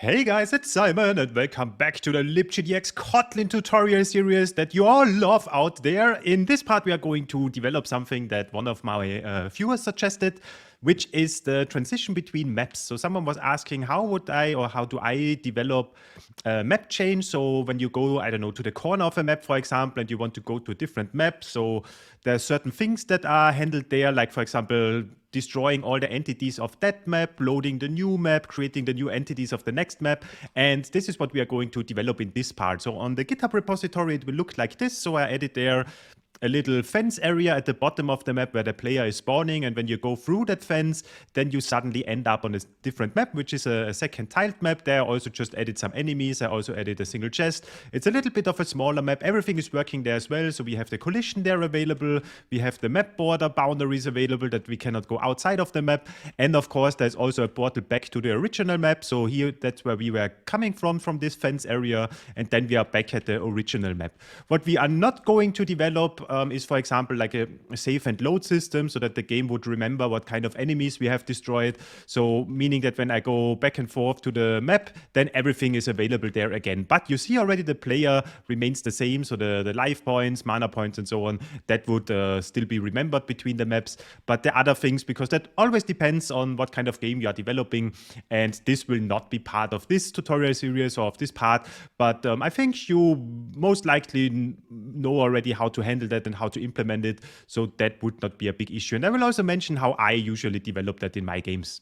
Hey guys, it's Simon and welcome back to the LibGDX Kotlin tutorial series that you all love out there. In this part we are going to develop something that one of my viewers suggested, which is the transition between maps. So someone was asking how do I develop a map change? So when you go, I don't know, to the corner of a map, for example, and you want to go to a different map, so there are certain things that are handled there, like for example, destroying all the entities of that map, loading the new map, creating the new entities of the next map. And this is what we are going to develop in this part. So on the GitHub repository, it will look like this. So I added there a little fence area at the bottom of the map where the player is spawning. And when you go through that fence, then you suddenly end up on a different map, which is a second tiled map. There I also just added some enemies. I also added a single chest. It's a little bit of a smaller map. Everything is working there as well. So we have the collision there available. We have the map border boundaries available that we cannot go outside of the map. And of course, there's also a portal back to the original map. So here, that's where we were coming from this fence area. And then we are back at the original map. What we are not going to develop is, for example, like a save and load system so that the game would remember what kind of enemies we have destroyed. So meaning that when I go back and forth to the map, then everything is available there again. But you see already the player remains the same. So the life points, mana points, and so on, that would still be remembered between the maps. But the other things, because that always depends on what kind of game you are developing. And this will not be part of this tutorial series or of this part. But I think you most likely know already how to handle that and how to implement it, so that would not be a big issue. And I will also mention how I usually develop that in my games.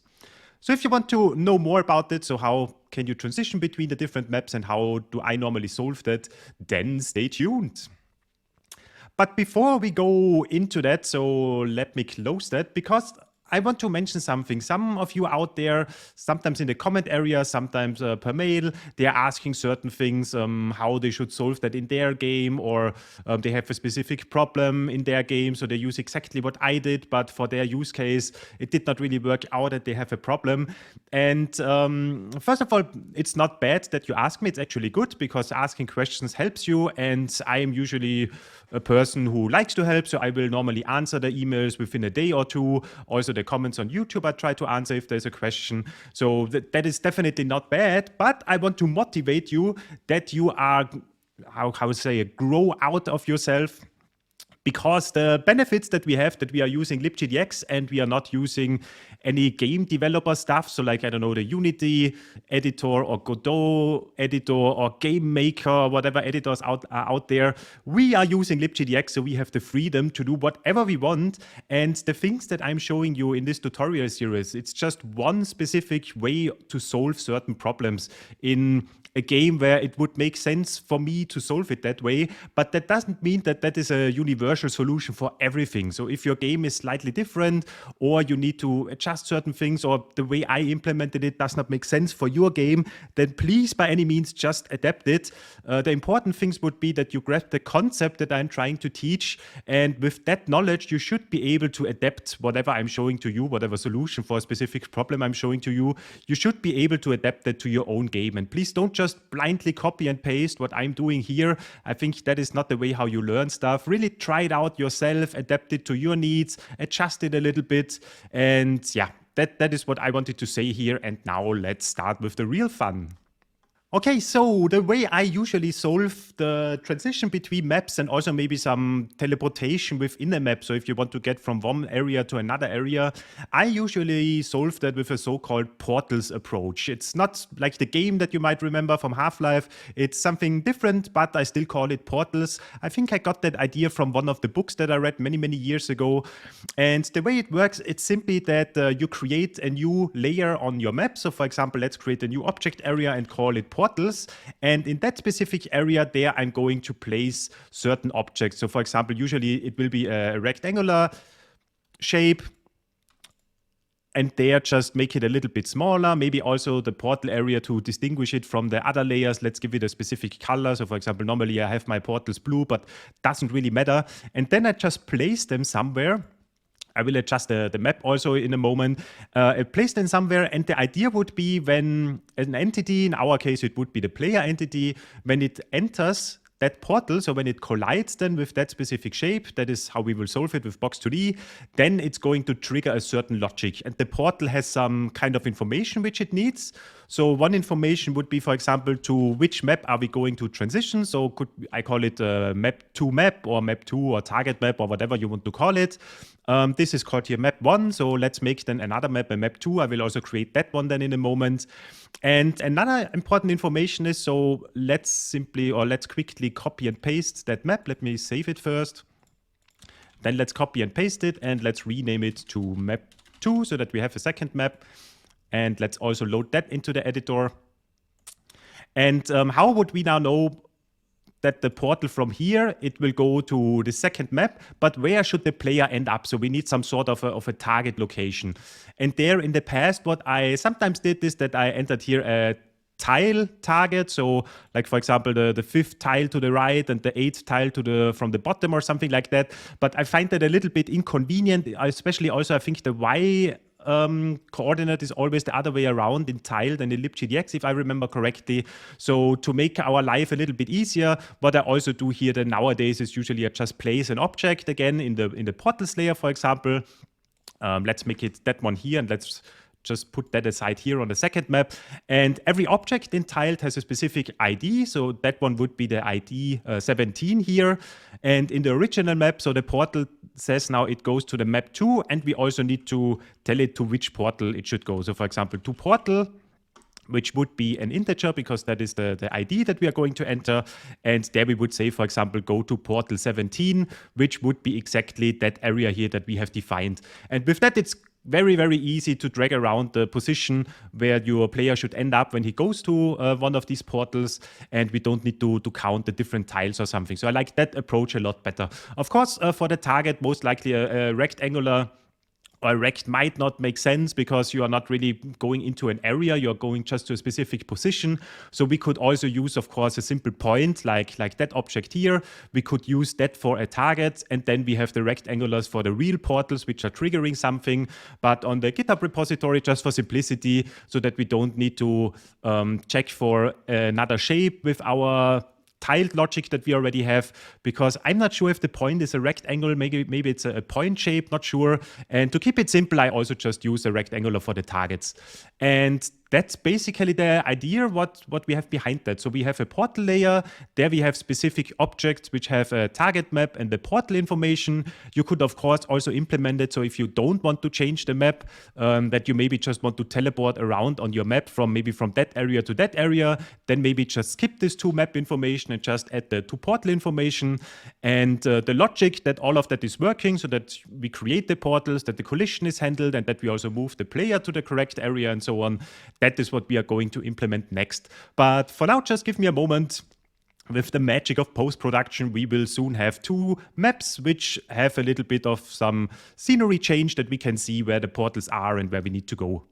So if you want to know more about it, so how can you transition between the different maps and how do I normally solve that, then stay tuned. But before we go into that, so let me close that, because I want to mention something. Some of you out there, sometimes in the comment area, sometimes per mail, they are asking certain things, how they should solve that in their game, or they have a specific problem in their game, so they use exactly what I did, but for their use case, it did not really work out and they have a problem. And first of all, it's not bad that you ask me. It's actually good, because asking questions helps you, and I am usually a person who likes to help, so I will normally answer the emails within a day or two. Also the comments on YouTube I try to answer if there's a question. So that is definitely not bad, but I want to motivate you that you are, grow out of yourself. Because the benefits that we have, that we are using LibGDX and we are not using any game developer stuff, so like, I don't know, the Unity editor or Godot editor or Game Maker, whatever editors are out there, we are using LibGDX, so we have the freedom to do whatever we want. And the things that I'm showing you in this tutorial series, it's just one specific way to solve certain problems in a game where it would make sense for me to solve it that way, but that doesn't mean that that is a universal solution for everything. So if your game is slightly different, or you need to adjust certain things, or the way I implemented it does not make sense for your game, then please, by any means, just adapt it. The important things would be that you grasp the concept that I'm trying to teach, and with that knowledge, you should be able to adapt whatever I'm showing to you, whatever solution for a specific problem I'm showing to you. You should be able to adapt that to your own game, and please don't just blindly copy and paste what I'm doing here. I think that is not the way how you learn stuff. Really try it out yourself, adapt it to your needs, adjust it a little bit. And yeah, that is what I wanted to say here. And now let's start with the real fun. Okay, so the way I usually solve the transition between maps, and also maybe some teleportation within a map, so if you want to get from one area to another area, I usually solve that with a so-called portals approach. It's not like the game that you might remember from Half-Life. It's something different, but I still call it portals. I think I got that idea from one of the books that I read many, many years ago. And the way it works, it's simply that you create a new layer on your map. So for example, let's create a new object area and call it portals, and in that specific area there I'm going to place certain objects. So for example, usually it will be a rectangular shape, and there just make it a little bit smaller, maybe also the portal area to distinguish it from the other layers. Let's give it a specific color. So for example, normally I have my portals blue, but doesn't really matter. And then I just place them somewhere. I will adjust the map also in a moment. Place them somewhere, and the idea would be when an entity, in our case it would be the player entity, when it enters that portal, so when it collides then with that specific shape, that is how we will solve it with Box2D, then it's going to trigger a certain logic. And the portal has some kind of information which it needs. So one information would be, for example, to which map are we going to transition. So could I call it map 2 map or map 2 or target map or whatever you want to call it. This is called here map 1. So let's make then another map, a map 2. I will also create that one then in a moment. And another important information is, so let's quickly copy and paste that map. Let me save it first. Then let's copy and paste it and let's rename it to map 2 so that we have a second map. And let's also load that into the editor. And how would we now know that the portal from here, it will go to the second map, but where should the player end up? So we need some sort of a target location. And there in the past, what I sometimes did is that I entered here a tile target. So like, for example, the 5th tile to the right and the 8th tile from the bottom or something like that. But I find that a little bit inconvenient, especially also I think the Y coordinate is always the other way around in tile than in LibGDX, if I remember correctly. So to make our life a little bit easier, what I also do here then nowadays is usually I just place an object again in the portals layer, for example. Let's make it that one here, and let's just put that aside here on the second map. And every object in tiled has a specific ID. So that one would be the ID 17 here. And in the original map, so the portal says now it goes to the map 2, and we also need to tell it to which portal it should go. So for example, to portal, which would be an integer because that is the ID that we are going to enter. And there we would say, for example, go to portal 17, which would be exactly that area here that we have defined. And with that, it's very, very easy to drag around the position where your player should end up when he goes to one of these portals, and we don't need to count the different tiles or something. So I like that approach a lot better. Of course, for the target, most likely a rectangular or rect might not make sense because you are not really going into an area, you're going just to a specific position. So we could also use, of course, a simple point like that object here. We could use that for a target, and then we have the rectangulars for the real portals, which are triggering something. But on the GitHub repository, just for simplicity, so that we don't need to check for another shape with our tiled logic that we already have, because I'm not sure if the point is a rectangle, maybe it's a point shape, not sure. And to keep it simple, I also just use a rectangular for the targets. And that's basically the idea what we have behind that. So we have a portal layer. There we have specific objects which have a target map and the portal information. You could, of course, also implement it. So if you don't want to change the map, that you maybe just want to teleport around on your map from that area to that area, then maybe just skip this to map information and just add the to portal information. And the logic that all of that is working, so that we create the portals, that the collision is handled, and that we also move the player to the correct area and so on. That is what we are going to implement next. But for now, just give me a moment. With the magic of post-production, we will soon have 2 maps which have a little bit of some scenery change that we can see where the portals are and where we need to go.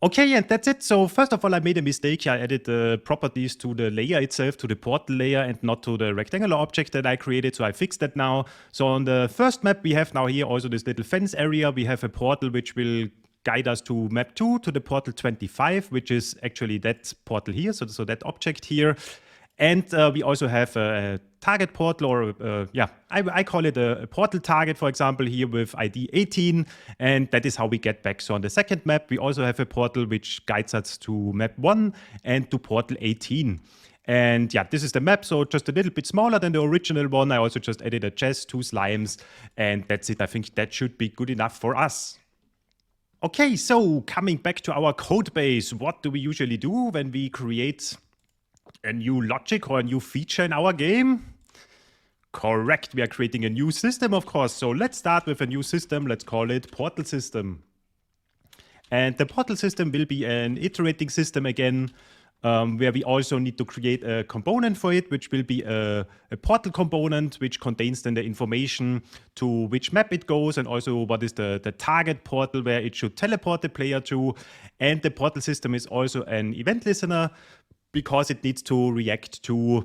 Okay, and that's it. So first of all, I made a mistake. I added the properties to the layer itself, to the portal layer, and not to the rectangular object that I created. So I fixed that now. So on the first map, we have now here also this little fence area. We have a portal which will guide us to map 2, to the portal 25, which is actually that portal here, so that object here. And we also have a target portal, or I call it a portal target, for example, here with ID 18, and that is how we get back. So on the second map, we also have a portal which guides us to map 1 and to portal 18. And yeah, this is the map, so just a little bit smaller than the original one. I also just added a chest, 2 slimes, and that's it. I think that should be good enough for us. Okay, so coming back to our code base, what do we usually do when we create a new logic or a new feature in our game? Correct, we are creating a new system, of course. So let's start with a new system. Let's call it PortalSystem. And the PortalSystem will be an iterating system again, where we also need to create a component for it, which will be a portal component, which contains then the information to which map it goes, and also what is the target portal where it should teleport the player to. And the portal system is also an event listener, because it needs to react to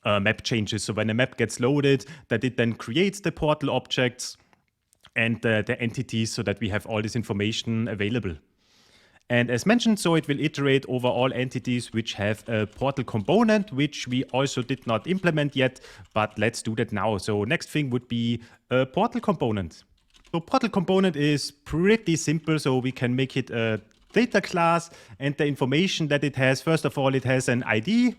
map changes. So when a map gets loaded, that it then creates the portal objects and the entities, so that we have all this information available. And as mentioned, so it will iterate over all entities which have a portal component, which we also did not implement yet, but let's do that now. So next thing would be a portal component. So portal component is pretty simple, so we can make it a data class, and the information that it has, first of all, it has an ID.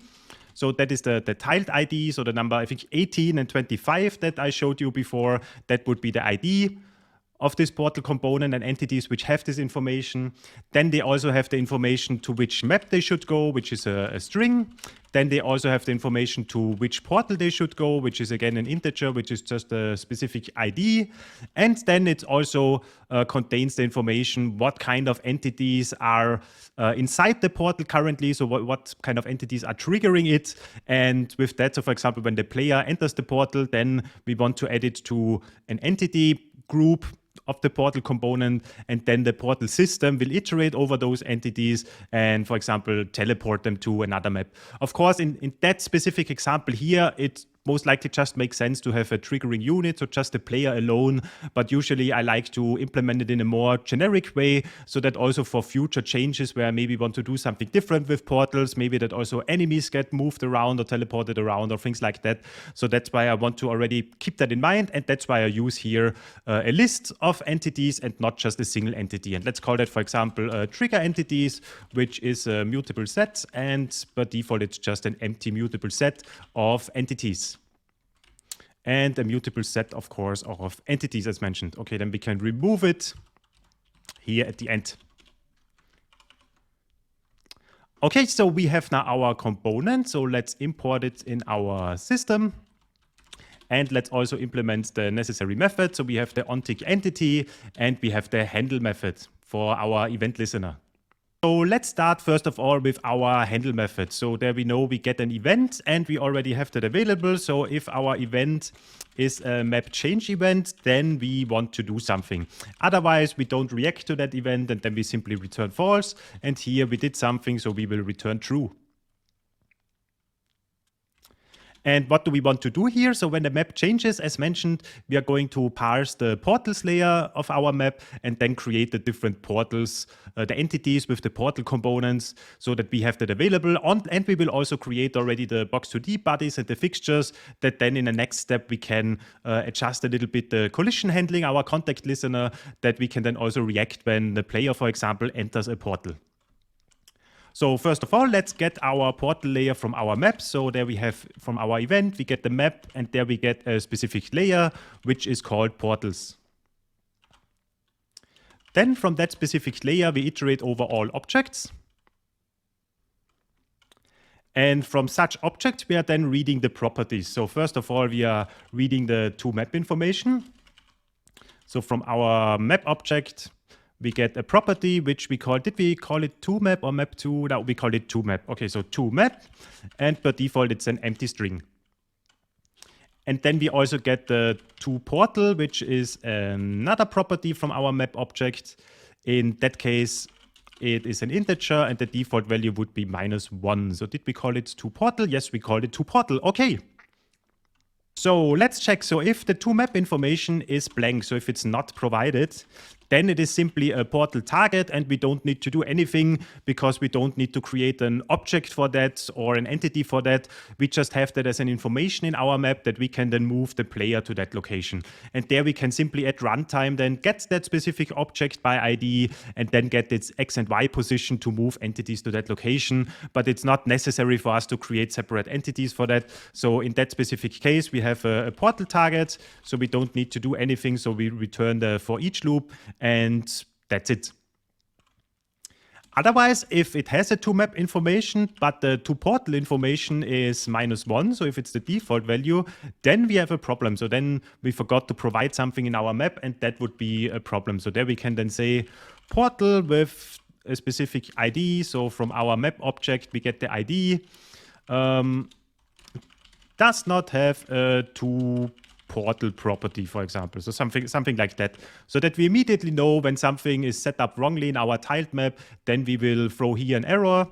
So that is the tiled ID, so the number, I think 18 and 25 that I showed you before, that would be the ID of this portal component and entities which have this information. Then they also have the information to which map they should go, which is a string. Then they also have the information to which portal they should go, which is again an integer, which is just a specific ID. And then it also contains the information what kind of entities are inside the portal currently, so what kind of entities are triggering it. And with that, so for example, when the player enters the portal, then we want to add it to an entity group of the portal component, and then the portal system will iterate over those entities and, for example, teleport them to another map. Of course, in that specific example here, it most likely just makes sense to have a triggering unit, so just the player alone. But usually I like to implement it in a more generic way, so that also for future changes where I maybe want to do something different with portals, maybe that also enemies get moved around or teleported around or things like that. So that's why I want to already keep that in mind, and that's why I use here a list of entities and not just a single entity. And let's call that, for example, trigger entities, which is a mutable set, and by default it's just an empty mutable set of entities. And a mutable set, of course, of entities as mentioned. Okay, then we can remove it here at the end. Okay, so we have now our component. So let's import it in our system. And let's also implement the necessary method. So we have the onTick entity and we have the handle method for our event listener. So let's start first of all with our handle method. So there we know we get an event and we already have that available. So if our event is a map change event, then we want to do something. Otherwise, we don't react to that event and then we simply return false. And here we did something, so we will return true. And what do we want to do here? So when the map changes, as mentioned, we are going to parse the portals layer of our map and then create the different portals, the entities with the portal components, so that we have that available. And we will also create already the box2D bodies and the fixtures that then in the next step we can adjust a little bit the collision handling, our contact listener, that we can then also react when the player, for example, enters a portal. So first of all, let's get our portal layer from our map. So there we have from our event, we get the map, and there we get a specific layer, which is called portals. Then from that specific layer, we iterate over all objects. And from such objects, we are then reading the properties. So first of all, we are reading the toMap information. So from our map object, we get a property which we call, did we call it toMap or map2? No, we call it toMap. Okay, so toMap, and by default it's an empty string. And then we also get the toPortal, which is another property from our map object. In that case, it is an integer and the default value would be -1. So did we call it toPortal? Yes, we called it toPortal. Okay. So let's check. So if the toMap information is blank, so if it's not provided, then it is simply a portal target and we don't need to do anything because we don't need to create an object for that or an entity for that. We just have that as an information in our map that we can then move the player to that location. And there we can simply at runtime then get that specific object by ID and then get its X and Y position to move entities to that location. But it's not necessary for us to create separate entities for that. So in that specific case, we have a portal target, so we don't need to do anything. So we return the for each loop. And that's it. Otherwise, if it has a toMap information, but the toPortal information is -1, so if it's the default value, then we have a problem. So then we forgot to provide something in our map, and that would be a problem. So there we can then say portal with a specific ID. So from our map object, we get the ID. Does not have a toPortal property, for example. So something like that. So that we immediately know when something is set up wrongly in our tiled map, then we will throw here an error,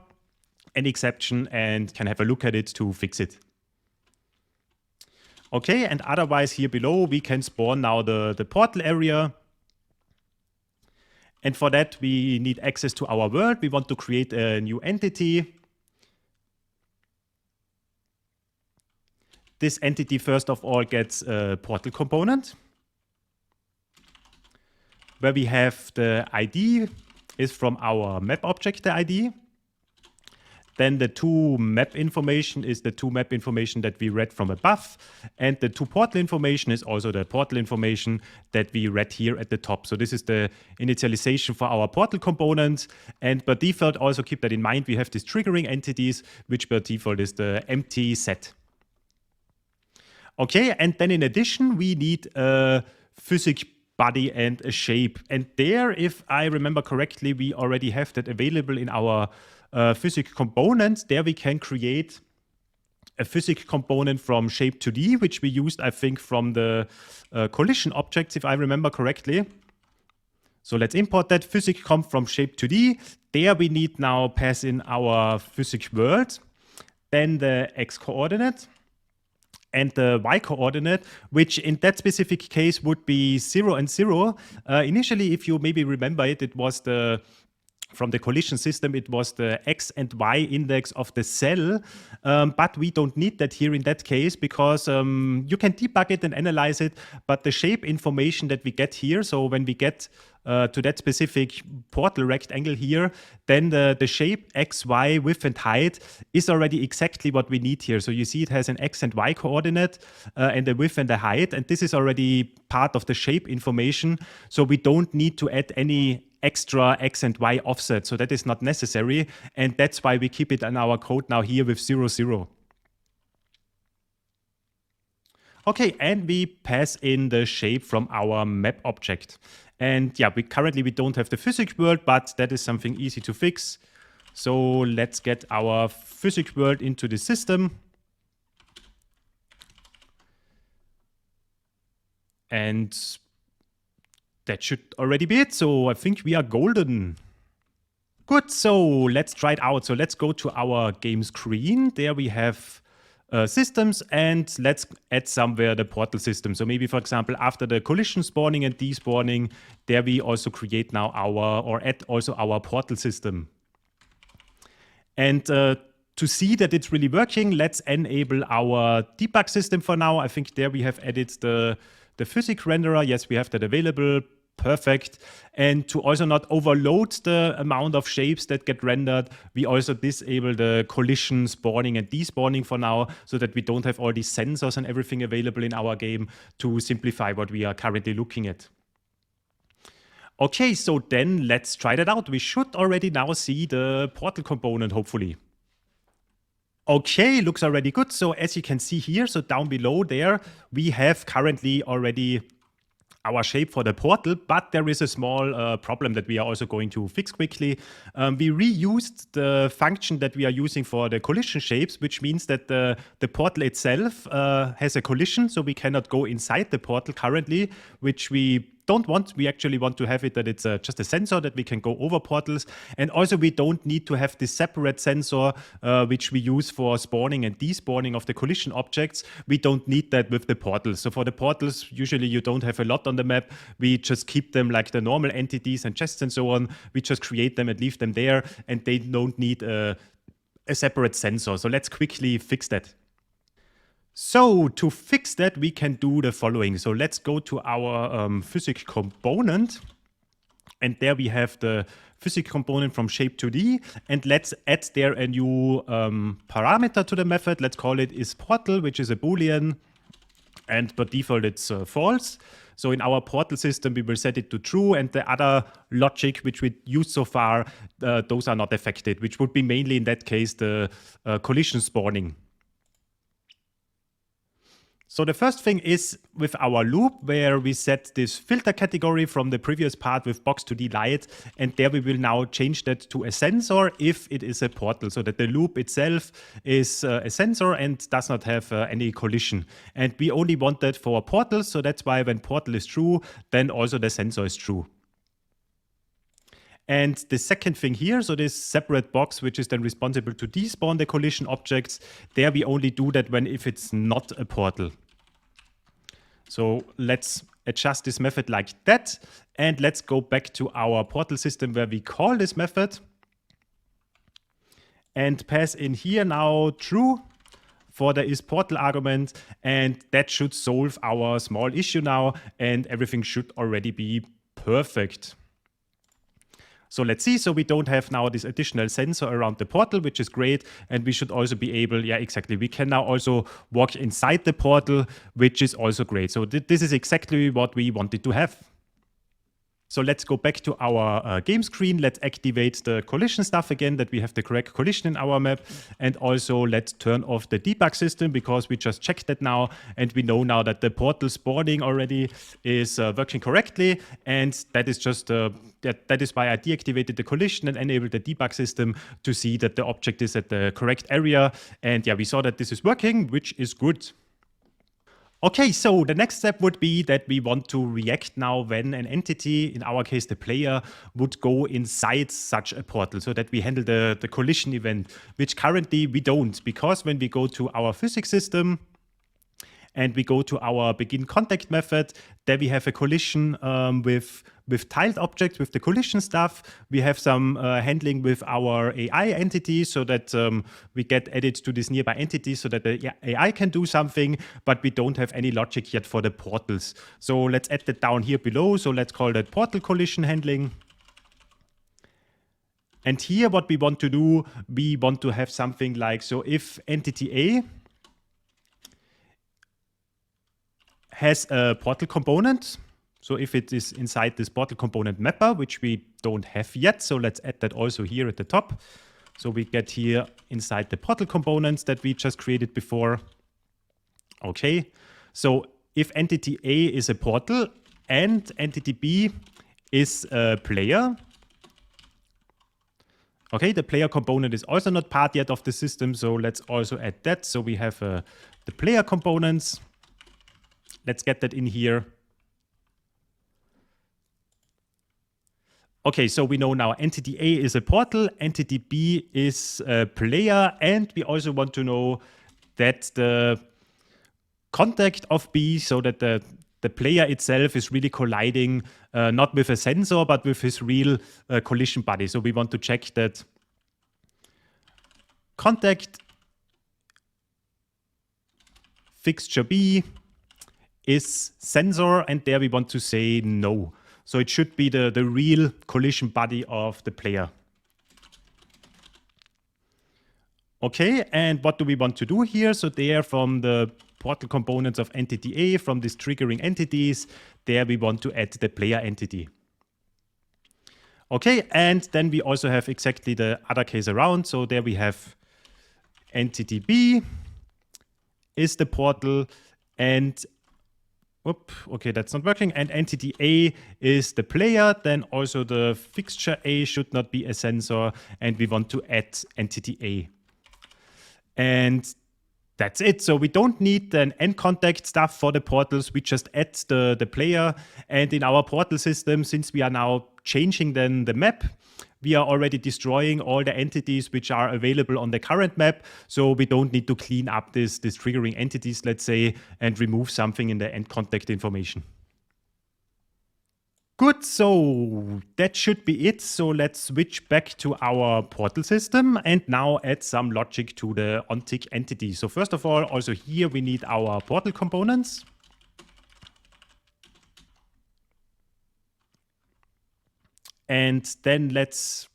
an exception, and can have a look at it to fix it. Okay, and otherwise here below, we can spawn now the portal area. And for that, we need access to our world. We want to create a new entity. This entity, first of all, gets a portal component, where we have the ID is from our map object, the ID. Then the to map information is the to map information that we read from above. And the to portal information is also the portal information that we read here at the top. So this is the initialization for our portal component. And by default, also keep that in mind, we have these triggering entities, which by default is the empty set. Okay, and then in addition, we need a physic body and a shape. And there, if I remember correctly, we already have that available in our physic component. There we can create a physic component from shape 2D, which we used, I think, from the collision objects, if I remember correctly. So let's import that physic comp from shape 2D. There we need now pass in our physic world, then the x coordinate and the y coordinate, which in that specific case would be 0 and 0. Initially, if you maybe remember it, it was from the collision system, it was the x and y index of the cell, but we don't need that here in that case because you can debug it and analyze it, but the shape information that we get here, so when we get to that specific portal rectangle here, then the shape x, y, width and height is already exactly what we need here. So you see it has an x and y coordinate and a width and a height, and this is already part of the shape information, so we don't need to add any extra x and y offset, so that is not necessary, and that's why we keep it in our code now here with 0, 0. Okay, and we pass in the shape from our map object. And yeah, currently we don't have the physics world, but that is something easy to fix. So let's get our physics world into the system. And that should already be it. So I think we are golden. Good, so let's try it out. So let's go to our game screen. There we have systems, and let's add somewhere the portal system. So maybe, for example, after the collision spawning and despawning, there we also create now add also our portal system. And to see that it's really working, let's enable our debug system for now. I think there we have added the physics renderer. Yes, we have that available. Perfect. And to also not overload the amount of shapes that get rendered, we also disable the collision spawning and despawning for now, so that we don't have all these sensors and everything available in our game, to simplify what we are currently looking at. Okay, so then let's try that out. We should already now see the portal component, hopefully. Okay, looks already good. So as you can see here, so down below there, we have currently already our shape for the portal, but there is a small problem that we are also going to fix quickly. We reused the function that we are using for the collision shapes, which means that the portal itself has a collision, so we cannot go inside the portal currently, which we don't want. We actually want to have it that it's just a sensor that we can go over portals. And also we don't need to have this separate sensor which we use for spawning and despawning of the collision objects. We don't need that with the portals. So for the portals, usually you don't have a lot on the map. We just keep them like the normal entities and chests and so on. We just create them and leave them there, and they don't need a separate sensor. So let's quickly fix that. So to fix that, we can do the following. So let's go to our physics component. And there we have the physics component from shape 2D. And let's add there a new parameter to the method. Let's call it isPortal, which is a Boolean. And by default, it's false. So in our portal system, we will set it to true. And the other logic which we used so far, those are not affected, which would be mainly in that case the collision spawning. So the first thing is with our loop, where we set this filter category from the previous part with box2d light, and there we will now change that to a sensor if it is a portal, so that the loop itself is a sensor and does not have any collision. And we only want that for portals, so that's why when portal is true, then also the sensor is true. And the second thing here, so this separate box, which is then responsible to despawn the collision objects, there we only do that if it's not a portal. So let's adjust this method like that. And let's go back to our portal system where we call this method and pass in here now true for the isPortal argument, and that should solve our small issue now, and everything should already be perfect. So let's see, so we don't have now this additional sensor around the portal, which is great, and we should also be able, yeah, exactly, we can now also walk inside the portal, which is also great. So this is exactly what we wanted to have. So let's go back to our game screen. Let's activate the collision stuff again, that we have the correct collision in our map. And also let's turn off the debug system, because we just checked that now. And we know now that the portal spawning already is working correctly. And that is just that is why I deactivated the collision and enabled the debug system to see that the object is at the correct area. And yeah, we saw that this is working, which is good. Okay, so the next step would be that we want to react now when an entity, in our case the player, would go inside such a portal, so that we handle the collision event, which currently we don't, because when we go to our physics system and we go to our begin contact method, there we have a collision with tiled objects, with the collision stuff. We have some handling with our AI entity, so that we get added to this nearby entity so that the AI can do something, but we don't have any logic yet for the portals. So let's add that down here below. So let's call that portal collision handling. And here what we want to do, we want to have something like, so if entity A has a portal component, so if it is inside this portal component mapper, which we don't have yet, so let's add that also here at the top. So we get here inside the portal components that we just created before. Okay, so if entity A is a portal and entity B is a player, okay, the player component is also not part yet of the system, so let's also add that. So we have the player components. Let's get that in here. Okay, so we know now entity A is a portal, entity B is a player, and we also want to know that the contact of B, so that the player itself is really colliding not with a sensor, but with his real collision buddy. So we want to check that contact fixture B is sensor, and there we want to say no. So it should be the real collision buddy of the player. Okay, and what do we want to do here? So there, from the portal components of entity A, from these triggering entities, there we want to add the player entity. Okay, and then we also have exactly the other case around. So there we have entity B is the portal, and okay, that's not working. And entity A is the player. Then also the fixture A should not be a sensor. And we want to add entity A. And that's it. So we don't need an end contact stuff for the portals. We just add the player. And in our portal system, since we are now changing then the map, we are already destroying all the entities which are available on the current map. So we don't need to clean up this triggering entities, let's say, and remove something in the end contact information. Good, so that should be it. So let's switch back to our portal system and now add some logic to the onTick entity. So first of all, also here we need our portal components. And then let's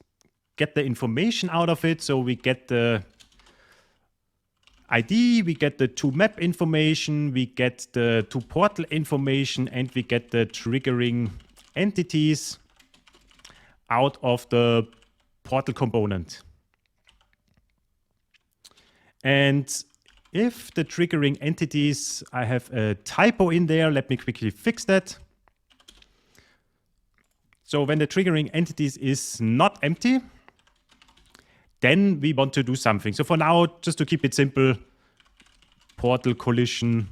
get the information out of it. So we get the ID, we get the toMap information, we get the toPortal information, and we get the triggering entities out of the portal component. And if the triggering entities, I have a typo in there, let me quickly fix that. So when the triggering entities is not empty, then we want to do something. So for now, just to keep it simple, portal collision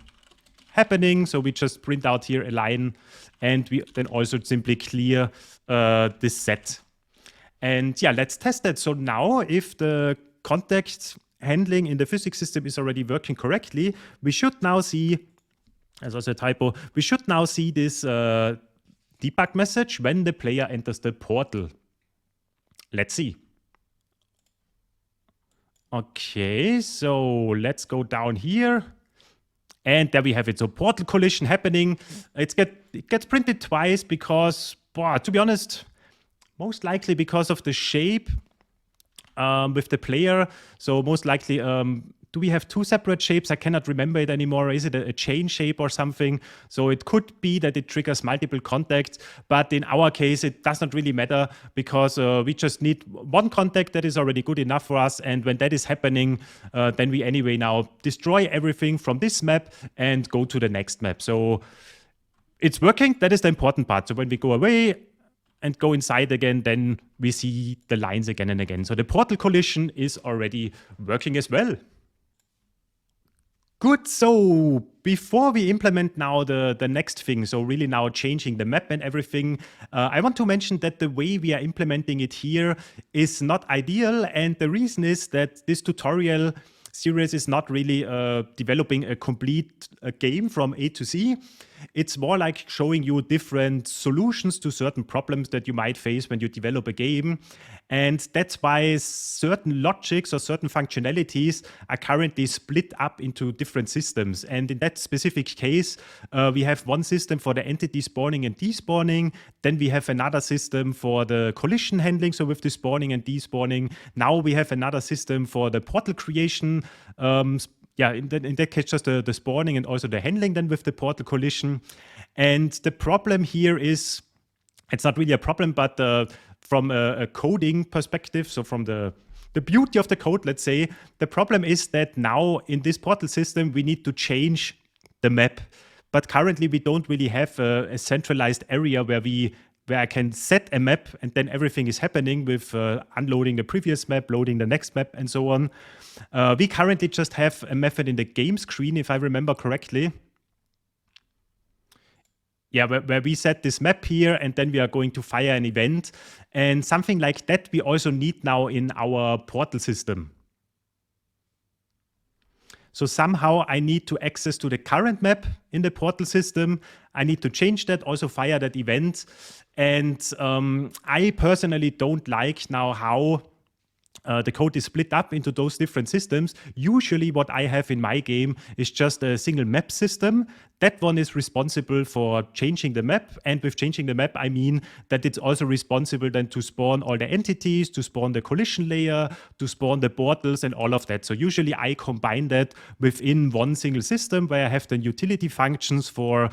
happening. So we just print out here a line, and we then also simply clear this set. And yeah, let's test that. So now if the contact handling in the physics system is already working correctly, we should now see There's also a typo. We should now see this debug message when the player enters the portal. Let's see. Okay, so let's go down here. And there we have it. So portal collision happening. It gets printed twice because, to be honest, most likely because of the shape with the player. So most likely, do we have two separate shapes? I cannot remember it anymore. Is it a chain shape or something? So it could be that it triggers multiple contacts, but in our case, it does not really matter because we just need one contact that is already good enough for us. And when that is happening, then we anyway now destroy everything from this map and go to the next map. So it's working. That is the important part. So when we go away and go inside again, then we see the lines again and again. So the portal collision is already working as well. Good, so before we implement now the next thing, so really now changing the map and everything, I want to mention that the way we are implementing it here is not ideal. And the reason is that this tutorial series is not really developing a complete game from A to Z. It's more like showing you different solutions to certain problems that you might face when you develop a game. And that's why certain logics or certain functionalities are currently split up into different systems. And in that specific case, we have one system for the entity spawning and despawning. Then we have another system for the collision handling, so with the spawning and despawning. Now we have another system for the portal creation. In that case, just the spawning and also the handling then with the portal collision. And the problem here is, it's not really a problem, but from a coding perspective, so from the beauty of the code, let's say, the problem is that now in this portal system, we need to change the map. But currently, we don't really have a centralized area where I can set a map and then everything is happening with unloading the previous map, loading the next map, and so on. We currently just have a method in the game screen, if I remember correctly. Yeah, where we set this map here and then we are going to fire an event. And something like that we also need now in our portal system. So somehow I need to access to the current map in the portal system. I need to change that, also fire that event. And I personally don't like now how the code is split up into those different systems. Usually what I have in my game is just a single map system. That one is responsible for changing the map. And with changing the map, I mean that it's also responsible then to spawn all the entities, to spawn the collision layer, to spawn the portals and all of that. So usually I combine that within one single system where I have the utility functions for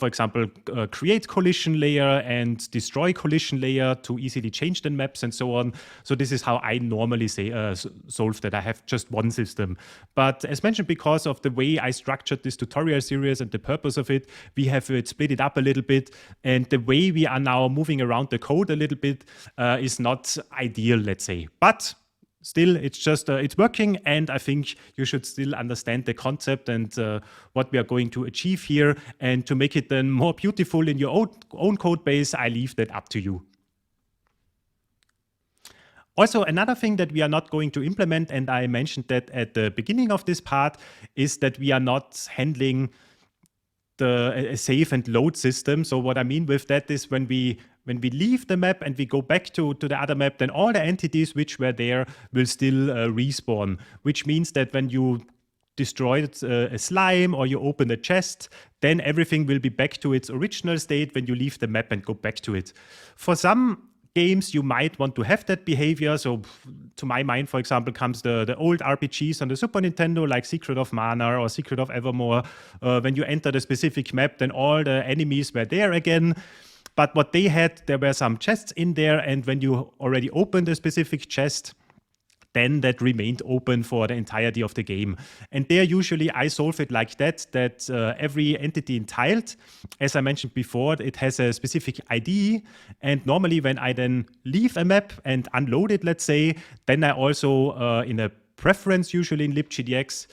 example, create collision layer and destroy collision layer to easily change the maps and so on. So this is how I normally solve that. I have just one system. But as mentioned, because of the way I structured this tutorial series and the purpose of it, we have split it up a little bit. And the way we are now moving around the code a little bit is not ideal, let's say. But still, it's just it's working, and I think you should still understand the concept and what we are going to achieve here. And to make it then more beautiful in your own code base, I leave that up to you. Also, another thing that we are not going to implement, and I mentioned that at the beginning of this part, is that we are not handling a save and load system. So what I mean with that is when we leave the map and we go back to the other map, then all the entities which were there will still respawn, which means that when you destroyed a slime or you open a chest, then everything will be back to its original state when you leave the map and go back to it. For some games, you might want to have that behavior. So to my mind, for example, comes the old RPGs on the Super Nintendo, like Secret of Mana or Secret of Evermore. When you enter the specific map, then all the enemies were there again. But what they had, there were some chests in there. And when you already opened a specific chest, then that remained open for the entirety of the game. And there usually I solve it like that every entity entitled, as I mentioned before, it has a specific ID. And normally when I then leave a map and unload it, let's say, then I also, in a preference usually in LibGDX,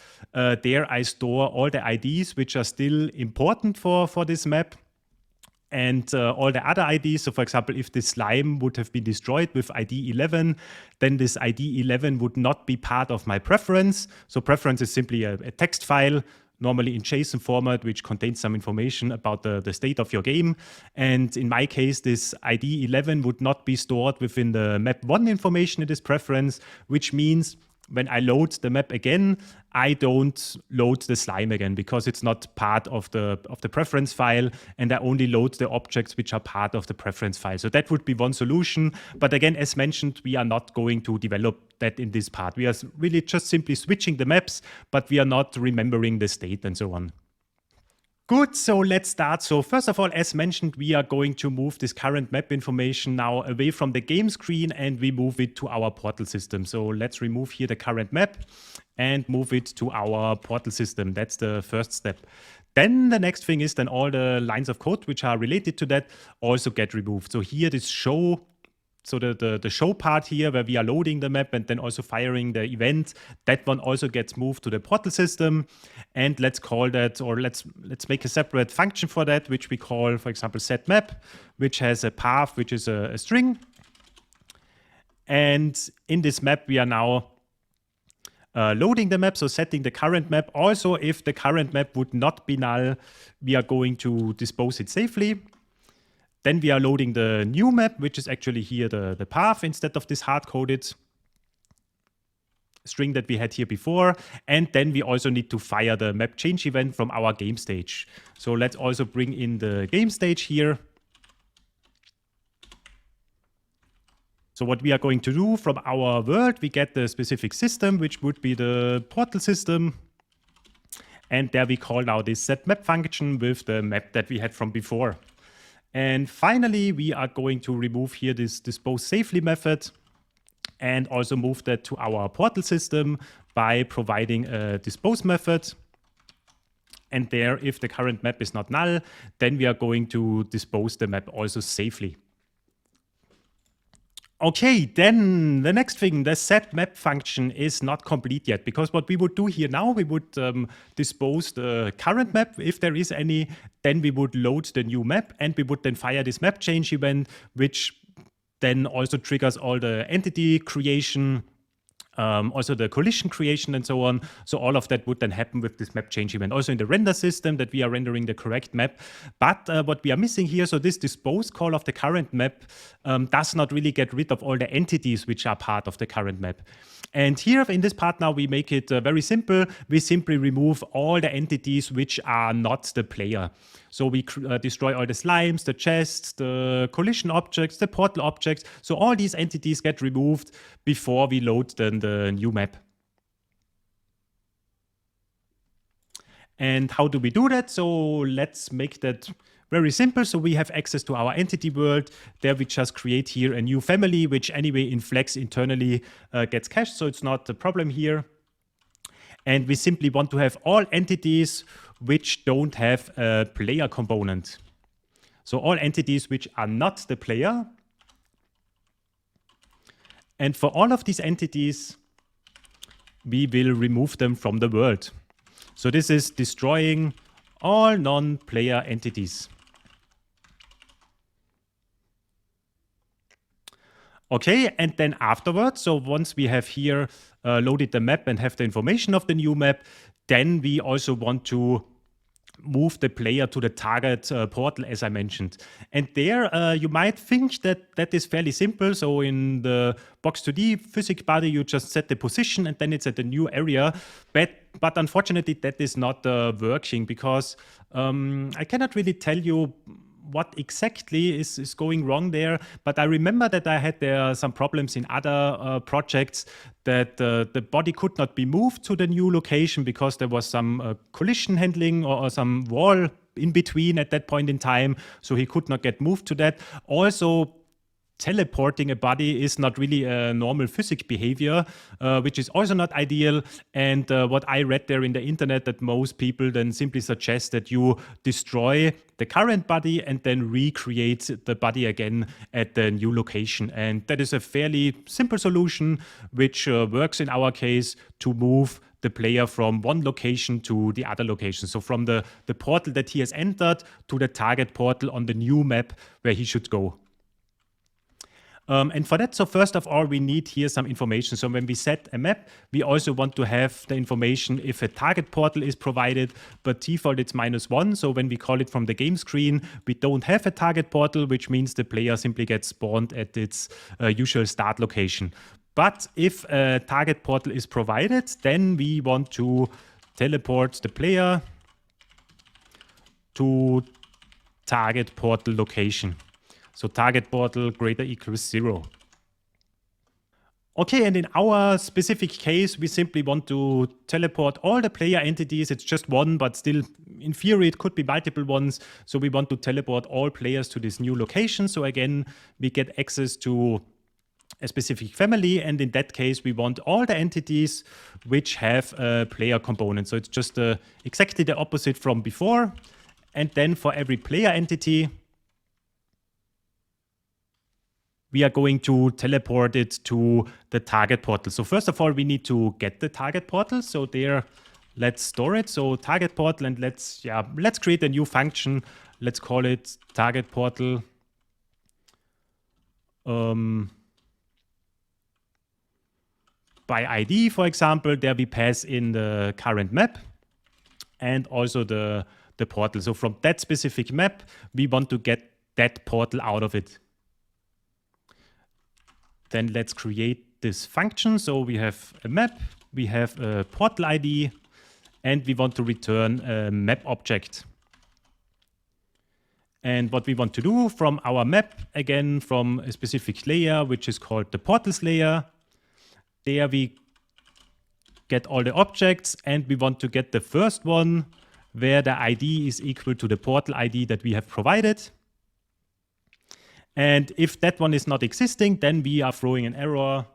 there I store all the IDs which are still important for this map. And all the other IDs, so for example, if this slime would have been destroyed with ID 11, then this ID 11 would not be part of my preference. So preference is simply a text file normally in JSON format, which contains some information about the state of your game. And in my case, this ID 11 would not be stored within the map 1 information in this preference, which means when I load the map again, I don't load the slime again because it's not part of the preference file, and I only load the objects which are part of the preference file. So that would be one solution. But again, as mentioned, we are not going to develop that in this part. We are really just simply switching the maps, but we are not remembering the state and so on. Good, so let's start. So first of all, as mentioned, we are going to move this current map information now away from the game screen and we move it to our portal system. So let's remove here the current map and move it to our portal system. That's the first step. Then the next thing is then all the lines of code which are related to that also get removed. So here this show, so the show part here where we are loading the map and then also firing the event, that one also gets moved to the portal system. And let's call that, or let's make a separate function for that, which we call, for example, setMap, which has a path, which is a string. And in this map, we are now loading the map, so setting the current map. Also, if the current map would not be null, we are going to dispose it safely. Then we are loading the new map, which is actually here the path instead of this hard-coded string that we had here before. And then we also need to fire the map change event from our game stage. So let's also bring in the game stage here. So what we are going to do from our world, we get the specific system, which would be the portal system. And there we call now this setMap function with the map that we had from before. And finally, we are going to remove here this dispose safely method and also move that to our portal system by providing a dispose method. And there, if the current map is not null, then we are going to dispose the map also safely. Okay, then the next thing, the setMap function is not complete yet, because what we would do here now, we would dispose the current map, if there is any, then we would load the new map, and we would then fire this map change event, which then also triggers all the entity creation, also the collision creation and so on. So all of that would then happen with this map change event. Also in the render system that we are rendering the correct map. But what we are missing here, so this dispose call of the current map does not really get rid of all the entities which are part of the current map. And here in this part now, we make it very simple. We simply remove all the entities which are not the player. So we destroy all the slimes, the chests, the collision objects, the portal objects. So all these entities get removed before we load then the new map. And how do we do that? So let's make that very simple. So we have access to our entity world. There we just create here a new family, which anyway in Flex internally gets cached. So it's not a problem here. And we simply want to have all entities which don't have a player component. So all entities which are not the player. And for all of these entities, we will remove them from the world. So this is destroying all non-player entities. Okay, and then afterwards, so once we have here loaded the map and have the information of the new map, then we also want to move the player to the target portal, as I mentioned. And there you might think that that is fairly simple. So in the Box2D physic body, you just set the position and then it's at the new area. But unfortunately, that is not working because I cannot really tell you what exactly is going wrong there. But I remember that I had there some problems in other projects that the body could not be moved to the new location because there was some collision handling or some wall in between at that point in time. So he could not get moved to that. Also, teleporting a body is not really a normal physics behavior, which is also not ideal. And what I read there in the internet, that most people then simply suggest that you destroy the current body and then recreate the body again at the new location. And that is a fairly simple solution, which works in our case to move the player from one location to the other location. So from the portal that he has entered to the target portal on the new map where he should go. And for that, so first of all, we need here some information. So when we set a map, we also want to have the information if a target portal is provided, but default it's -1. So when we call it from the game screen, we don't have a target portal, which means the player simply gets spawned at its usual start location. But if a target portal is provided, then we want to teleport the player to target portal location. So target portal greater equals 0. Okay, and in our specific case, we simply want to teleport all the player entities. It's just one, but still, in theory, it could be multiple ones. So we want to teleport all players to this new location. So again, we get access to a specific family, and in that case, we want all the entities which have a player component. So it's just exactly the opposite from before. And then for every player entity, we are going to teleport it to the target portal. So first of all, we need to get the target portal. So there, let's store it. So target portal, and let's create a new function. Let's call it target portal. By ID, for example, there we pass in the current map and also the portal. So from that specific map, we want to get that portal out of it. Then let's create this function. So we have a map, we have a portal ID, and we want to return a map object. And what we want to do from our map, again, from a specific layer, which is called the portals layer, there we get all the objects, and we want to get the first one where the ID is equal to the portal ID that we have provided. And if that one is not existing, then we are throwing an error.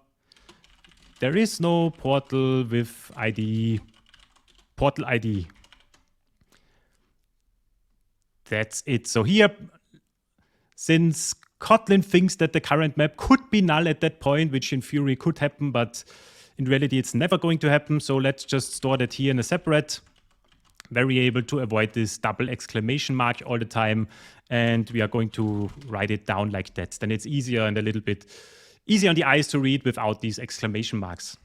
There is no portal with ID, portal ID. That's it. So here, since Kotlin thinks that the current map could be null at that point, which in theory could happen, but in reality it's never going to happen. So let's just store that here in a separate variable to avoid this double exclamation mark all the time. And we are going to write it down like that. Then it's easier and a little bit easier on the eyes to read without these exclamation marks.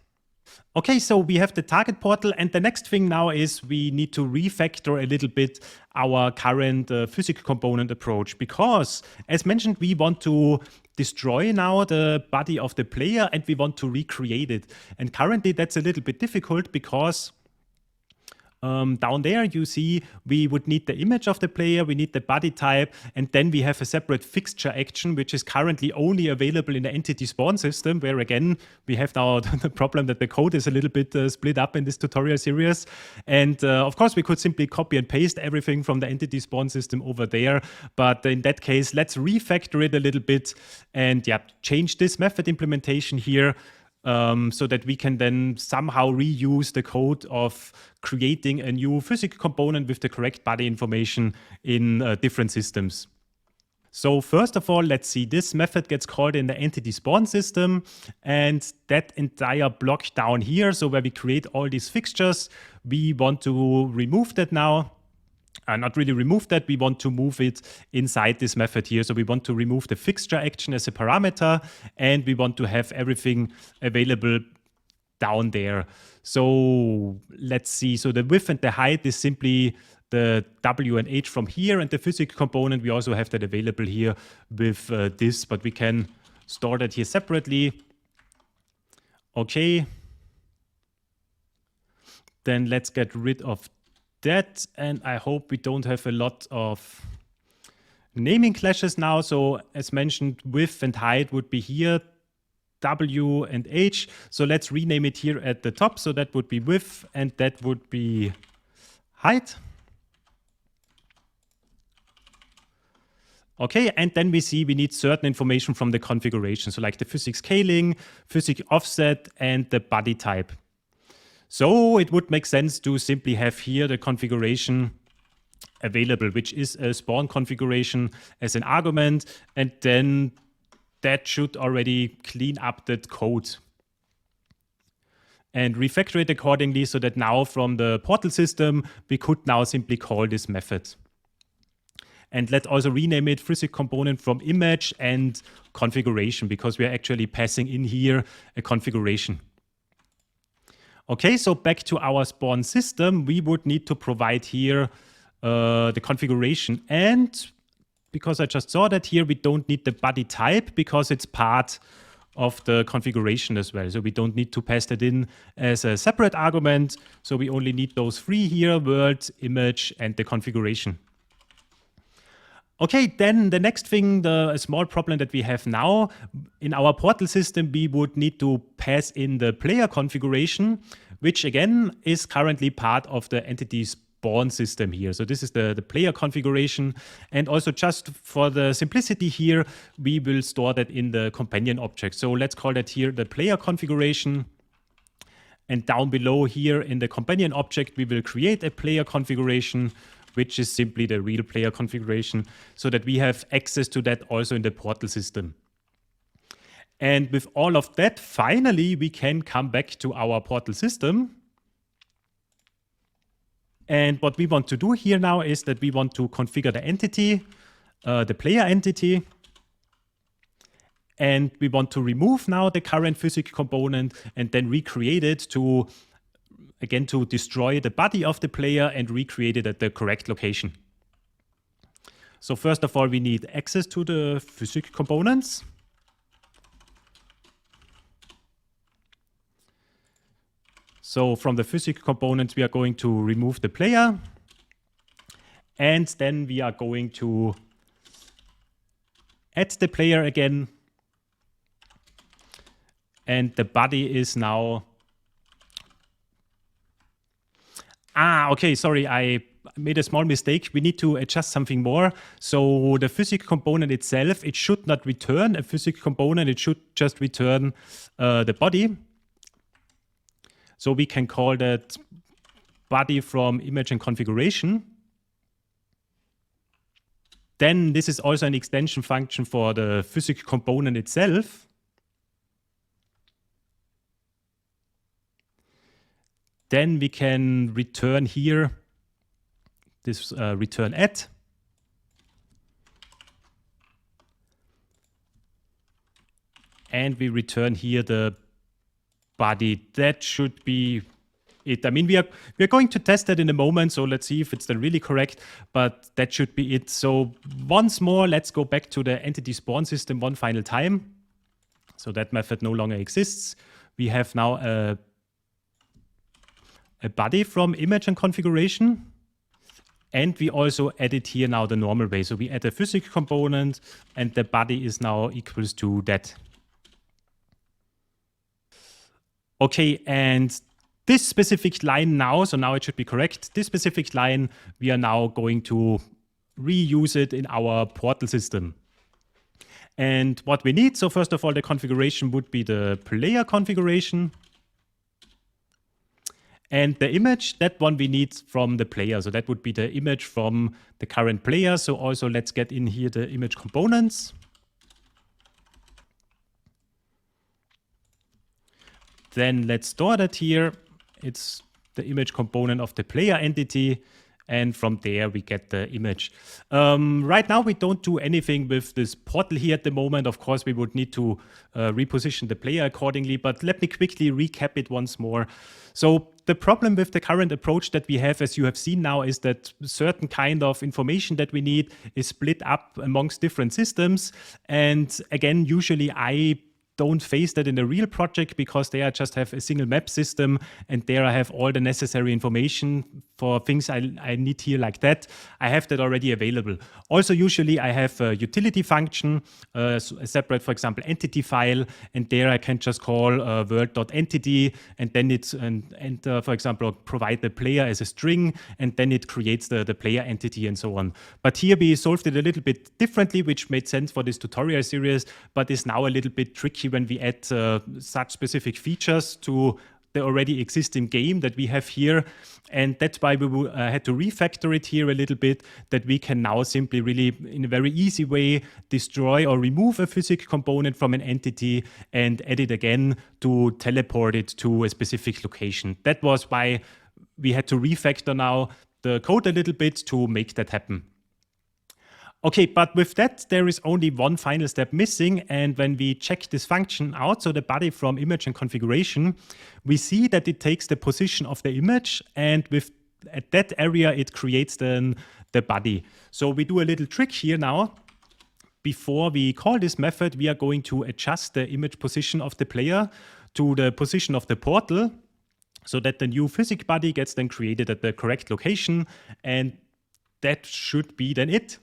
Okay, so we have the target portal, and the next thing now is we need to refactor a little bit our current physics component approach, because as mentioned, we want to destroy now the body of the player and we want to recreate it. And currently that's a little bit difficult because down there you see we would need the image of the player, we need the body type, and then we have a separate fixture action which is currently only available in the entity spawn system, where again we have now the problem that the code is a little bit split up in this tutorial series. And of course we could simply copy and paste everything from the entity spawn system over there, but in that case let's refactor it a little bit and change this method implementation here. So that we can then somehow reuse the code of creating a new physics component with the correct body information in different systems. So first of all, let's see, this method gets called in the entity spawn system, and that entire block down here, so where we create all these fixtures, we want to remove that now. Not really remove that, we want to move it inside this method here. So we want to remove the fixture action as a parameter, and we want to have everything available down there. So let's see, so the width and the height is simply the W and H from here, and the physics component, we also have that available here with this, but we can store that here separately. Okay. Then let's get rid of that, and I hope we don't have a lot of naming clashes now. So as mentioned, width and height would be here, W and H. So let's rename it here at the top. So that would be width and that would be height. Okay, and then we see we need certain information from the configuration. So like the physics scaling, physics offset, and the body type. So it would make sense to simply have here the configuration available, which is a spawn configuration as an argument, and then that should already clean up that code. And refactor it accordingly so that now from the portal system, we could now simply call this method. And let's also rename it physic component from image and configuration, because we are actually passing in here a configuration. Okay, so back to our spawn system, we would need to provide here the configuration. And because I just saw that here, we don't need the body type because it's part of the configuration as well. So we don't need to pass that in as a separate argument. So we only need those three here, world, image, and the configuration. Okay, then the next thing, a small problem that we have now, in our portal system, we would need to pass in the player configuration, which again is currently part of the entity spawn system here. So this is the player configuration. And also just for the simplicity here, we will store that in the companion object. So let's call that here the player configuration. And down below here in the companion object, we will create a player configuration, which is simply the real player configuration, so that we have access to that also in the portal system. And with all of that, finally, we can come back to our portal system. And what we want to do here now is that we want to configure the entity, the player entity. And we want to remove now the current physics component and then recreate it to, again, to destroy the body of the player and recreate it at the correct location. So first of all, we need access to the physics components. So from the physics components, we are going to remove the player. And then we are going to add the player again. And the body is now... okay, sorry, I made a small mistake. We need to adjust something more. So the physics component itself, it should not return a physics component. It should just return the body. So we can call that body from image and configuration. Then this is also an extension function for the physics component itself. Then we can return here this return at. And we return here the body. That should be it. I mean, we are going to test that in a moment, so let's see if it's then really correct, but that should be it. So once more, let's go back to the entity spawn system one final time. So that method no longer exists. We have now a body from image and configuration. And we also added here now the normal way. So we add a physics component and the body is now equals to that. Okay, and this specific line now, so now it should be correct. This specific line, we are now going to reuse it in our portal system. And what we need, so first of all, the configuration would be the player configuration. And the image, that one we need from the player. So that would be the image from the current player. So also let's get in here the image components. Then let's store that here. It's the image component of the player entity. And from there, we get the image. Right now, we don't do anything with this portal here at the moment. Of course, we would need to reposition the player accordingly. But let me quickly recap it once more. So the problem with the current approach that we have, as you have seen now, is that certain kind of information that we need is split up amongst different systems. And again, usually I don't face that in a real project because there I just have a single map system and there I have all the necessary information for things I need here like that. I have that already available. Also, usually I have a utility function, a separate, for example, entity file, and there I can just call world.entity and then it's enter, for example, provide the player as a string and then it creates the player entity and so on. But here we solved it a little bit differently, which made sense for this tutorial series, but is now a little bit tricky when we add such specific features to the already existing game that we have here. And that's why we had to refactor it here a little bit, that we can now simply really, in a very easy way, destroy or remove a physics component from an entity and add it again to teleport it to a specific location. That was why we had to refactor now the code a little bit to make that happen. Okay, but with that, there is only one final step missing. And when we check this function out, so the body from image and configuration, we see that it takes the position of the image, and at that area, it creates then the body. So we do a little trick here now. Before we call this method, we are going to adjust the image position of the player to the position of the portal, so that the new physic body gets then created at the correct location. And that should be then it.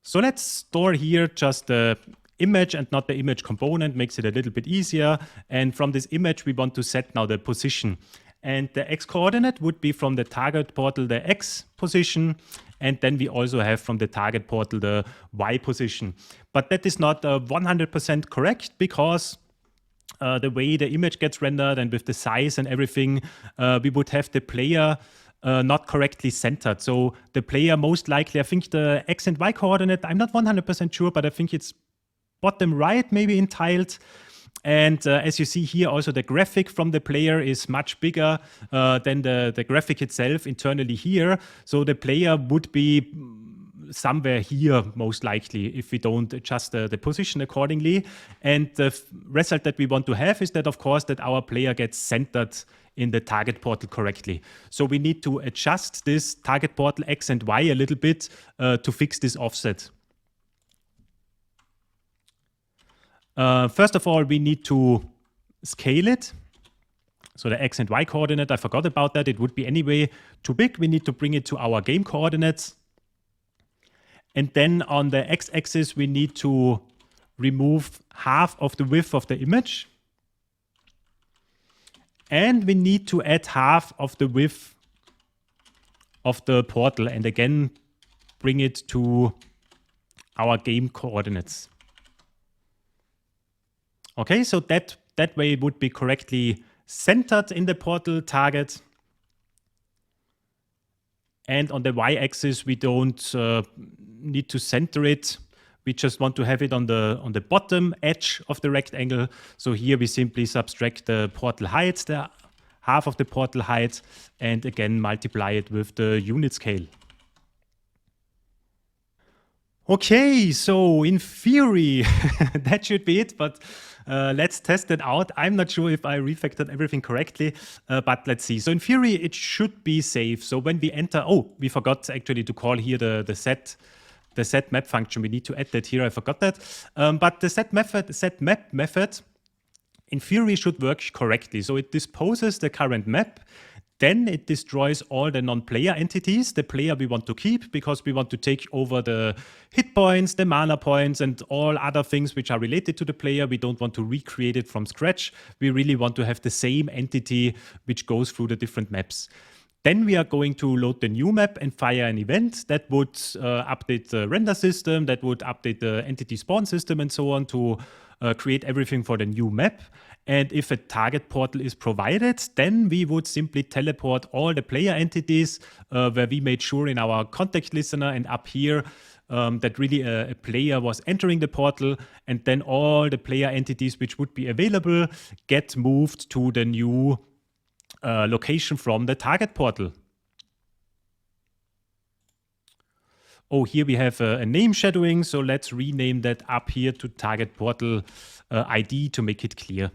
So let's store here just the image and not the image component, makes it a little bit easier. And from this image, we want to set now the position. And the x coordinate would be from the target portal the x position. And then we also have from the target portal the y position. But that is not 100% correct, because the way the image gets rendered and with the size and everything, we would have the player not correctly centered. So the player most likely, I think the x and y coordinate, I'm not 100% sure, but I think it's bottom right, maybe in tiled. And as you see here, also the graphic from the player is much bigger than the graphic itself internally here. So the player would be somewhere here, most likely, if we don't adjust the position accordingly. And the result that we want to have is that, of course, that our player gets centered in the target portal correctly. So we need to adjust this target portal X and Y a little bit to fix this offset. First of all, we need to scale it. So the X and Y coordinate, I forgot about that. It would be anyway too big. We need to bring it to our game coordinates. And then on the X-axis, we need to remove half of the width of the image. And we need to add half of the width of the portal, and again, bring it to our game coordinates. Okay, so that way it would be correctly centered in the portal target. And on the y-axis, we don't need to center it. We just want to have it on the bottom edge of the rectangle. So here we simply subtract the portal height, the half of the portal height, and again multiply it with the unit scale. Okay, so in theory, that should be it, but let's test it out. I'm not sure if I refactored everything correctly, but let's see. So in theory, it should be safe. So when we enter, oh, we forgot actually to call here the set map function. We need to add that here. I forgot that. But the set map method, in theory, should work correctly. So it disposes the current map. Then it destroys all the non-player entities, the player we want to keep, because we want to take over the hit points, the mana points, and all other things which are related to the player. We don't want to recreate it from scratch. We really want to have the same entity which goes through the different maps. Then we are going to load the new map and fire an event that would update the render system, that would update the entity spawn system and so on to create everything for the new map. And if a target portal is provided, then we would simply teleport all the player entities where we made sure in our context listener and up here that really a player was entering the portal, and then all the player entities which would be available get moved to the new location from the target portal. Oh, here we have a name shadowing, so let's rename that up here to target portal ID to make it clear.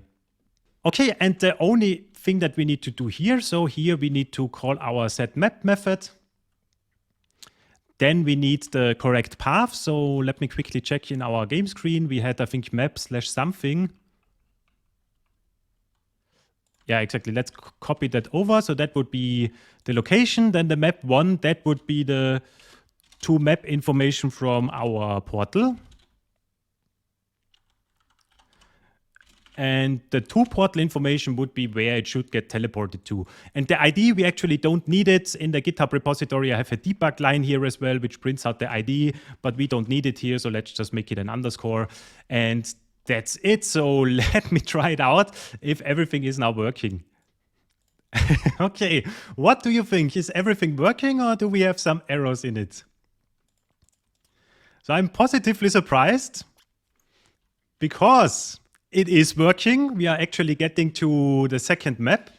Okay, and the only thing that we need to do here, so here we need to call our setMap method. Then we need the correct path. So let me quickly check in our game screen. We had, I think, map/something. Yeah, exactly. Let's copy that over. So that would be the location. Then the map 1, that would be the to map information from our portal. And the to portal information would be where it should get teleported to. And the ID, we actually don't need it. In the GitHub repository, I have a debug line here as well, which prints out the ID, but we don't need it here. So let's just make it an underscore. And that's it. So let me try it out if everything is now working. Okay, what do you think? Is everything working, or do we have some errors in it? So I'm positively surprised because it is working. We are actually getting to the second map.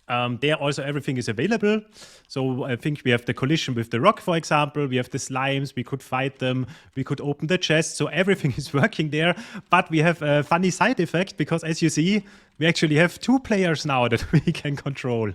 There also everything is available. So I think we have the collision with the rock, for example. We have the slimes. We could fight them. We could open the chest. So everything is working there. But we have a funny side effect because, as you see, we actually have 2 players now that we can control,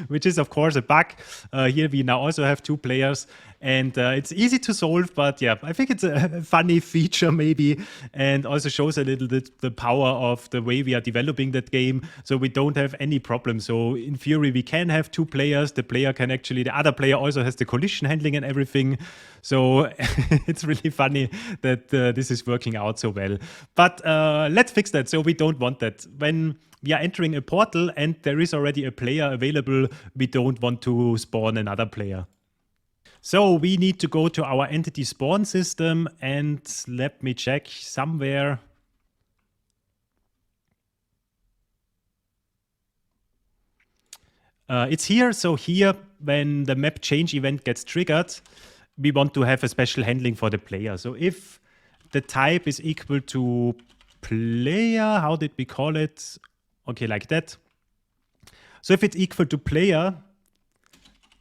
which is, of course, a bug. Here we now also have 2 players. And it's easy to solve, but yeah, I think it's a funny feature maybe, and also shows a little bit the power of the way we are developing that game. So we don't have any problem. So in theory, we can have 2 players. The other player also has the collision handling and everything. So it's really funny that this is working out so well. But let's fix that. So we don't want that. When we are entering a portal and there is already a player available, we don't want to spawn another player. So we need to go to our entity spawn system and let me check somewhere. It's here. So here, when the map change event gets triggered, we want to have a special handling for the player. So if the type is equal to player, how did we call it? Okay, like that. So if it's equal to player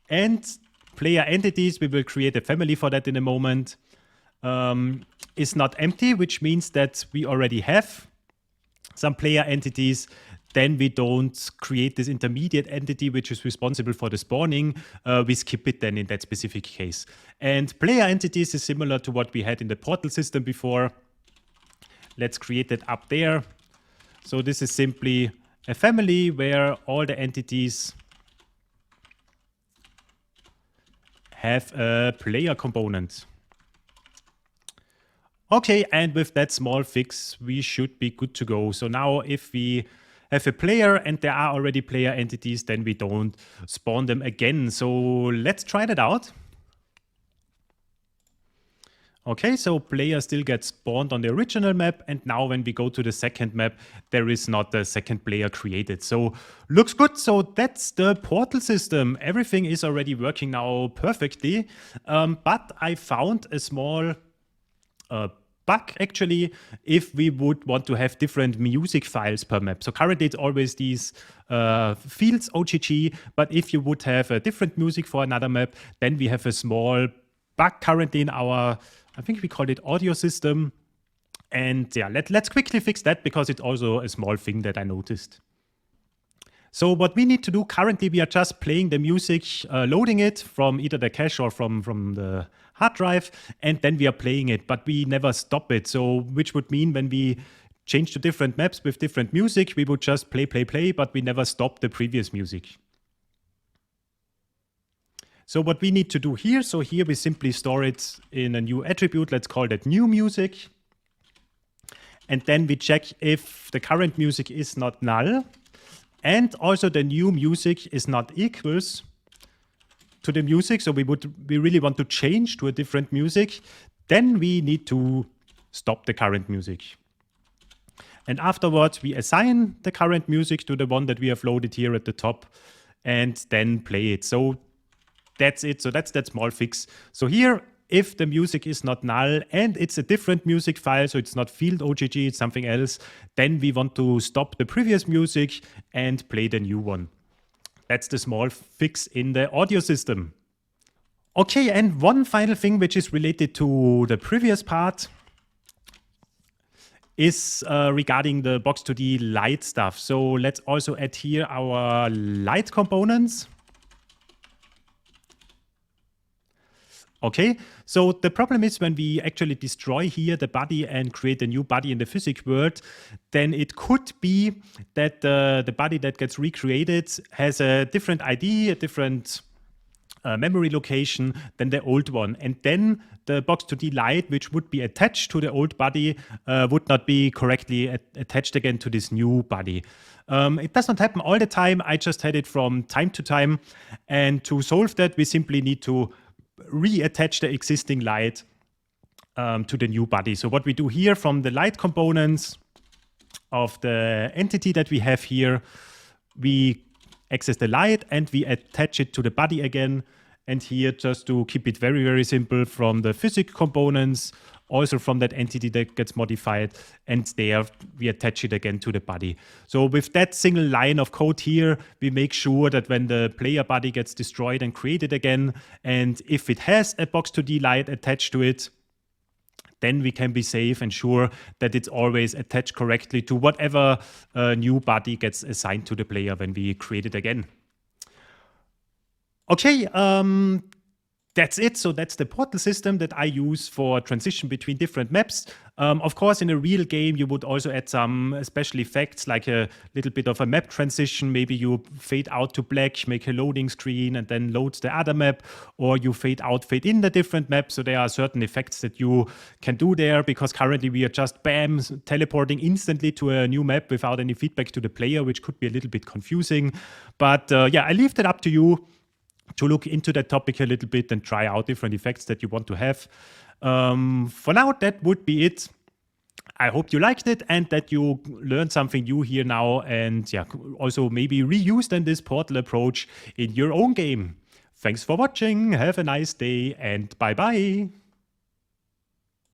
and player entities, we will create a family for that in a moment, is not empty, which means that we already have some player entities. Then we don't create this intermediate entity, which is responsible for the spawning. We skip it then in that specific case. And player entities is similar to what we had in the PortalSystem before. Let's create it up there. So this is simply a family where all the entities have a player component. Okay, and with that small fix, we should be good to go. So now if we have a player and there are already player entities, then we don't spawn them again. So let's try that out. Okay, so player still gets spawned on the original map, and now when we go to the second map, there is not a second player created. So looks good. So that's the portal system. Everything is already working now perfectly, but I found a small bug actually if we would want to have different music files per map. So currently it's always these fields OGG, but if you would have a different music for another map, then we have a small bug currently in our, I think we call it AudioSystem. And yeah, let's quickly fix that because it's also a small thing that I noticed. So what we need to do currently, we are just playing the music, loading it from either the cache or from the hard drive, and then we are playing it, but we never stop it. So which would mean when we change to different maps with different music, we would just play, but we never stop the previous music. So what we need to do here, so here we simply store it in a new attribute. Let's call that new music. And then we check if the current music is not null. And also the new music is not equals to the music. So we really want to change to a different music. Then we need to stop the current music. And afterwards, we assign the current music to the one that we have loaded here at the top and then play it. So that's it. So that's that small fix. So here, if the music is not null and it's a different music file, so it's not field OGG, it's something else, then we want to stop the previous music and play the new one. That's the small fix in the audio system. Okay, and one final thing which is related to the previous part is regarding the box2D light stuff. So let's also add here our light components. Okay, so the problem is when we actually destroy here the body and create a new body in the physics world, then it could be that the body that gets recreated has a different ID, a different memory location than the old one. And then the box2D light, which would be attached to the old body, would not be correctly attached again to this new body. It does not happen all the time. I just had it from time to time. And to solve that, we simply need to reattach the existing light to the new body. So what we do here from the light components of the entity that we have here, we access the light and we attach it to the body again. And here, just to keep it very, very simple, from the physic components, also from that entity that gets modified, and there we attach it again to the body. So with that single line of code here, we make sure that when the player body gets destroyed and created again, and if it has a box2d light attached to it, then we can be safe and sure that it's always attached correctly to whatever new body gets assigned to the player when we create it again. Okay, that's it. So that's the portal system that I use for transition between different maps. Of course, in a real game, you would also add some special effects, like a little bit of a map transition. Maybe you fade out to black, make a loading screen, and then loads the other map, or you fade out, fade in the different maps. So there are certain effects that you can do there, because currently we are just, bam, teleporting instantly to a new map without any feedback to the player, which could be a little bit confusing. But yeah, I leave that up to you to look into that topic a little bit and try out different effects that you want to have. For now, that would be it. I hope you liked it and that you learned something new here now, and yeah, also maybe reuse then this portal approach in your own game. Thanks for watching, have a nice day, and bye-bye.